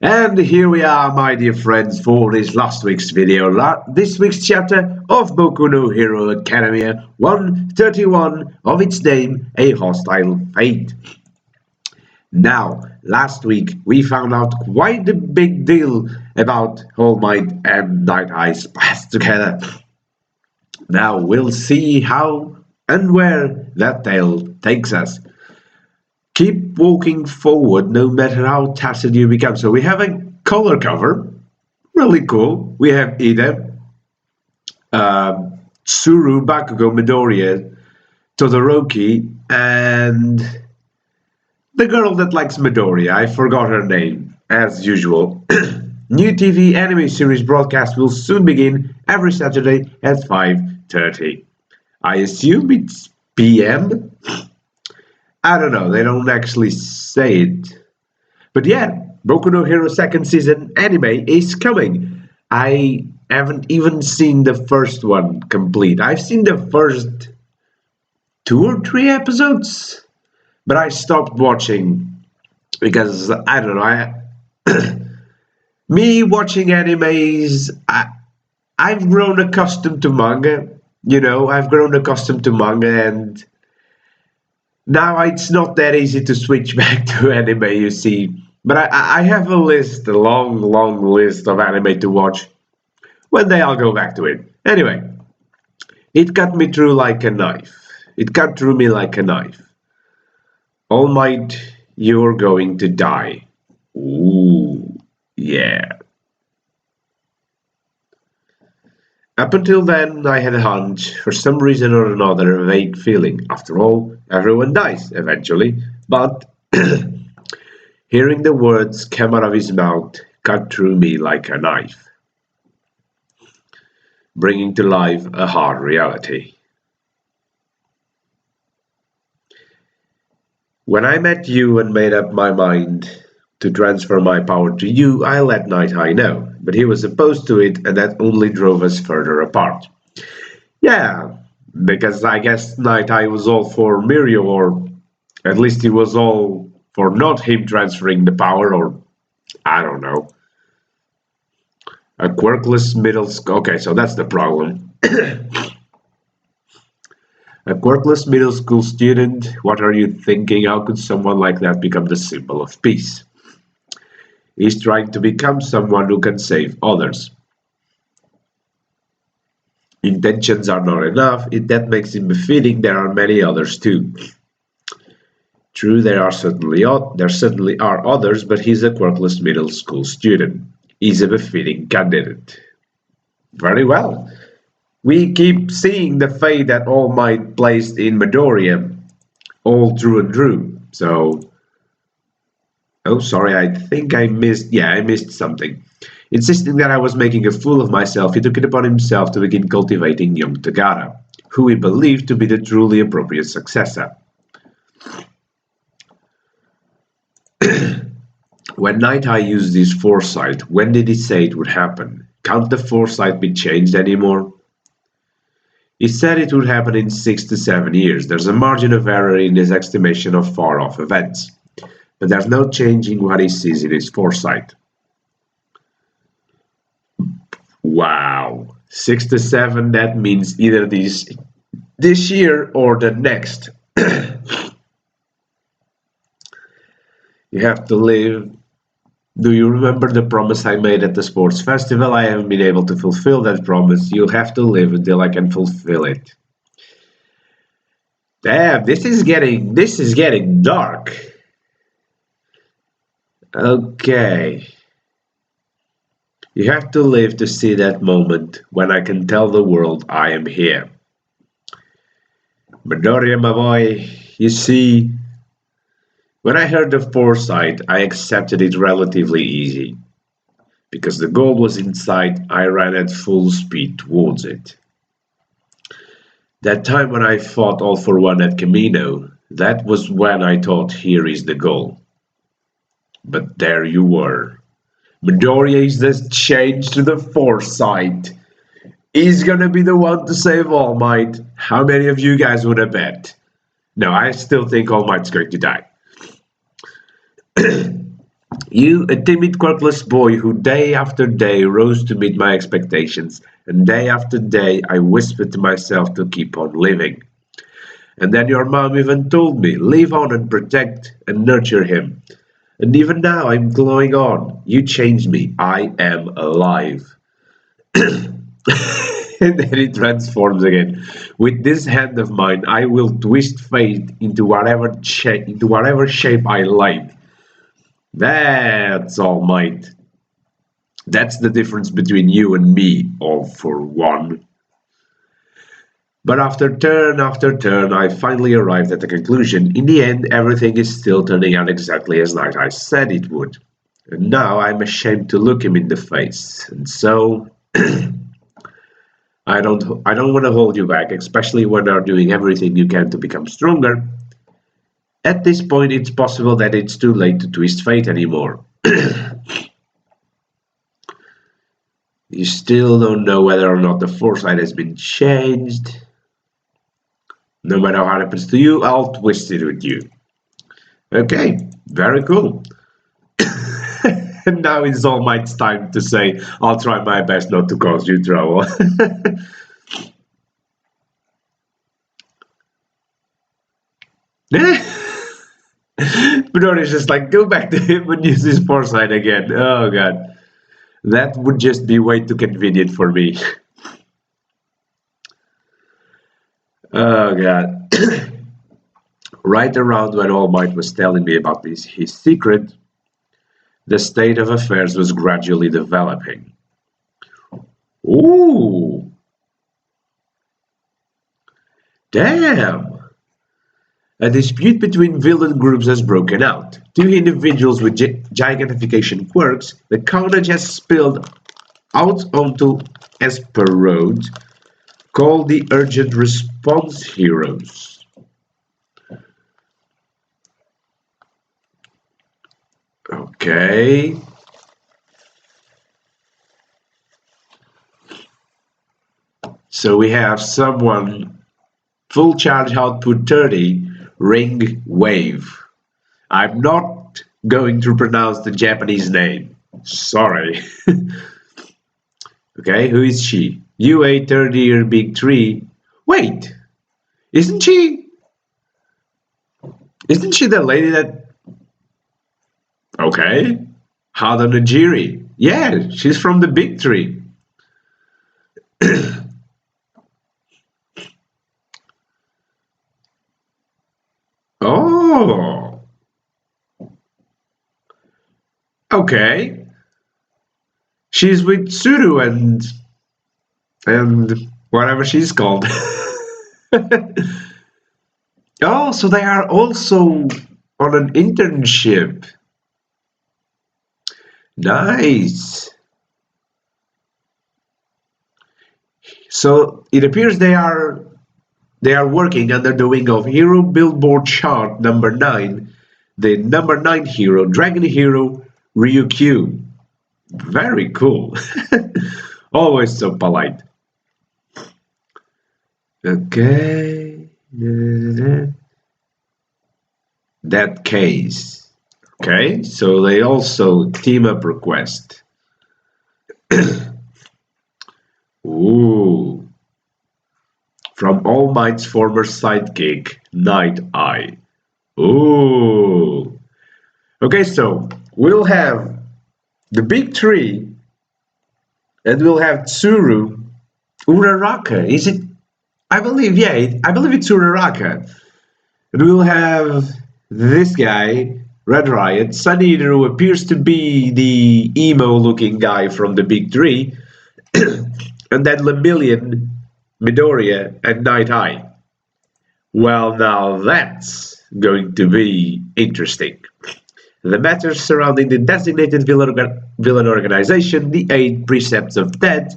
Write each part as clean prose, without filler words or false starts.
And here we are, my dear friends, for this last week's video. This week's chapter of Boku no Hero Academia 131 of its name, A Hostile Fate. Now, last week we found out quite a big deal about All Might and Night Eye's past together. Now we'll see how and where that tale takes us. Keep walking forward no matter how tattered you become. So we have a color cover, really cool. We have Ida, Tsuru, Bakugo, Midoriya, Todoroki, and the girl that likes Midoriya. I forgot her name, as usual. New TV anime series broadcast will soon begin every Saturday at 5:30. I assume it's PM? I don't know, they don't actually say it. But yeah, Boku no Hero second season anime is coming. I haven't even seen the first one complete. I've seen the first 2 or 3 episodes, but I stopped watching because I don't know. Me watching animes, I've grown accustomed to manga. I've grown accustomed to manga, and now it's not that easy to switch back to anime, you see. But I have a list, a long, long list of anime to watch. One day I'll go back to it. Anyway, it cut me through like a knife. It cut through me like a knife. All Might, you're going to die. Ooh, yeah. Up until then, I had a hunch, for some reason or another, a vague feeling. After all, everyone dies, eventually. But hearing the words come out of his mouth cut through me like a knife, bringing to life a hard reality. When I met you and made up my mind to transfer my power to you, I let Night Eye know, but he was opposed to it, and that only drove us further apart. Yeah, because I guess Night Eye was all for Mirio, or at least he was all for not him transferring the power, or I don't know. A quirkless middle school. Okay, so that's the problem. A quirkless middle school student? What are you thinking? How could someone like that become the symbol of peace? He's trying to become someone who can save others. Intentions are not enough. That makes him befitting. There are many others too. True, there certainly are others, but he's a quirkless middle school student. He's a befitting candidate. Very well. We keep seeing the fate that All Might placed in Midoriya, all true and true. So, oh, sorry, I think I missed something. Insisting that I was making a fool of myself, he took it upon himself to begin cultivating young Tagara, who he believed to be the truly appropriate successor. When Night Eye used his foresight, when did he say it would happen? Can't the foresight be changed anymore? He said it would happen in 6 to 7 years. There's a margin of error in his estimation of far-off events, but there's no changing what he sees in his foresight. Wow, 6 to 7, that means either this year or the next. You have to live. Do you remember the promise I made at the sports festival? I haven't been able to fulfill that promise. You'll have to live until I can fulfill it. Damn, this is getting dark. Okay. You have to live to see that moment when I can tell the world I am here. Midoriya, my boy, you see, when I heard the foresight, I accepted it relatively easy. Because the goal was in sight, I ran at full speed towards it. That time when I fought All for One at Camino, that was when I thought here is the goal. But there you were. Midoriya is the change to the foresight. He's gonna be the one to save All Might. How many of you guys would have bet? No, I still think All Might's going to die. You, a timid, quirkless boy who day after day rose to meet my expectations, and day after day I whispered to myself to keep on living. And then your mom even told me, live on and protect and nurture him. And even now I'm glowing on. You changed me. I am alive. And then it transforms again. With this hand of mine, I will twist fate into whatever shape I like. That's all might. That's the difference between you and me, all for one. But after turn, I finally arrived at the conclusion. In the end, everything is still turning out exactly as Night I said it would. And now I'm ashamed to look him in the face. And so I don't want to hold you back, especially when you're doing everything you can to become stronger. At this point, it's possible that it's too late to twist fate anymore. You still don't know whether or not the foresight has been changed. No matter what happens to you, I'll twist it with you. Okay, very cool. And now it's All Might's time to say, I'll try my best not to cause you trouble. Midoriya is just like, go back to him and use his foresight again. Oh god. That would just be way too convenient for me. Oh god. Right around when All Might was telling me about his secret, the state of affairs was gradually developing. Ooh! Damn! A dispute between villain groups has broken out. Two individuals with gigantification quirks, the carnage has spilled out onto Esper Road, called the Urgent Response Heroes. Okay. So we have someone full charge output 30, ring wave. I'm not going to pronounce the Japanese name. Sorry. Okay, who is she? UA 30-year big tree. Wait, isn't she? Isn't she the lady that? Okay, Hada Najiri. Yeah, she's from the big tree. Oh, okay. She's with Suru and whatever she's called. Oh, so they are also on an internship. Nice. So it appears they are working under the wing of Hero Billboard Chart number 9, the number 9 hero, Dragon Hero Ryukyu. Very cool. Always so polite. Okay. That case. Okay, so they also team up request. Ooh. From All Might's former sidekick, Night Eye. Ooh. Okay, so we'll have the big tree, and we'll have Tsuru Uraraka. Is it? I believe, yeah, I believe it's Uraraka. And we'll have this guy, Red Riot, Sun Eater, who appears to be the emo-looking guy from the big tree, and then Lemillion, Midoriya, and Night Eye. Well, now that's going to be interesting. The matters surrounding the designated villain organization, the Eight Precepts of Death.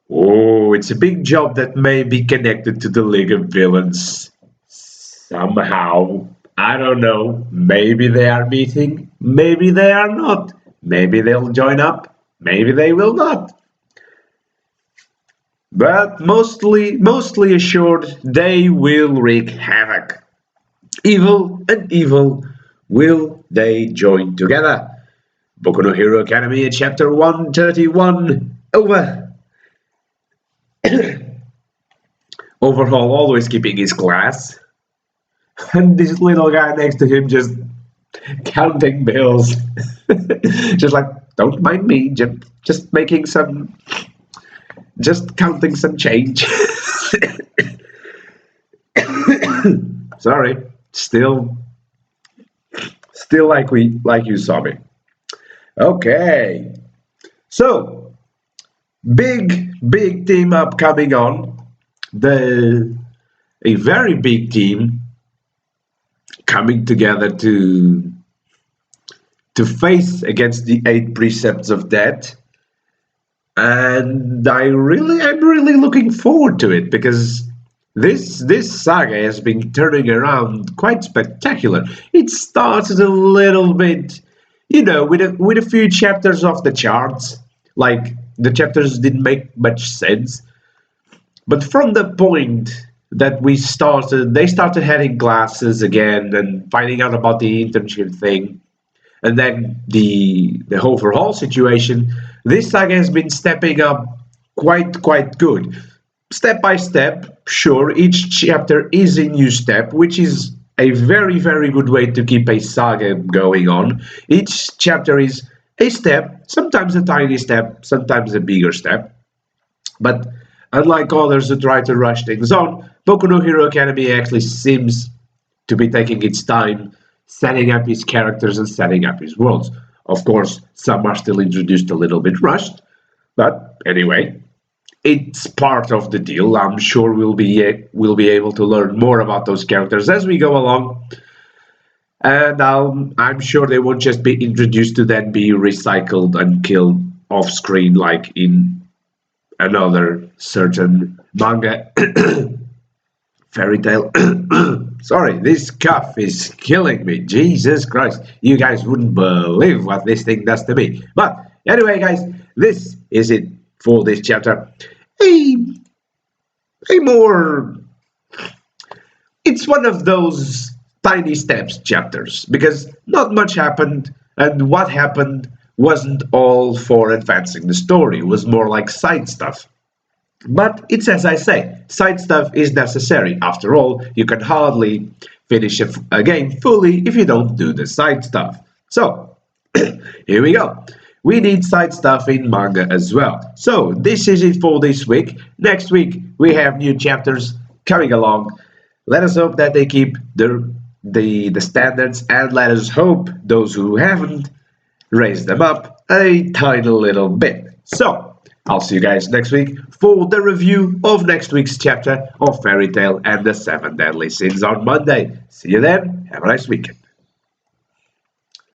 Oh, it's a big job that may be connected to the League of Villains. Somehow. I don't know. Maybe they are meeting. Maybe they are not. Maybe they'll join up. Maybe they will not. But mostly assured, they will wreak havoc. Evil and evil Will they join together? Boku no Hero Academy, chapter 131, Overhaul always keeping his class. And this little guy next to him just counting bills. Just like, don't mind me, just making some, just counting some change. Sorry, still like you saw me. Okay, so big team up coming on. A very big team coming together to face against the Eight Precepts of Death, and I'm really looking forward to it, because this saga has been turning around quite spectacular. It started a little bit, with a few chapters off the charts, like the chapters didn't make much sense, but from the point that they started having classes again and finding out about the internship thing, and then the overhaul situation, this saga has been stepping up quite good. Step by step, sure, each chapter is a new step, which is a very good way to keep a saga going on. Each chapter is a step, sometimes a tiny step, sometimes a bigger step. But unlike others who try to rush things on, Boku no Hero Academy actually seems to be taking its time, setting up his characters and setting up his worlds. Of course, some are still introduced a little bit rushed, but anyway, it's part of the deal. I'm sure we'll be able to learn more about those characters as we go along, and I'm sure they won't just be introduced to then be recycled and killed off screen like in another certain manga. Fairy tale. Sorry, this cough is killing me. Jesus Christ, you guys wouldn't believe what this thing does to me. But anyway, guys, this is it for this chapter. It's one of those tiny steps chapters, because not much happened, and what happened wasn't all for advancing the story. It was more like side stuff. But it's as I say, side stuff is necessary. After all, you can hardly finish a game fully if you don't do the side stuff. So, here we go. We need side stuff in manga as well. So, this is it for this week. Next week, we have new chapters coming along. Let us hope that they keep the standards, and let us hope those who haven't raise them up a tiny little bit. So, I'll see you guys next week for the review of next week's chapter of Fairy Tail and the 7 Deadly Sins on Monday. See you then. Have a nice weekend.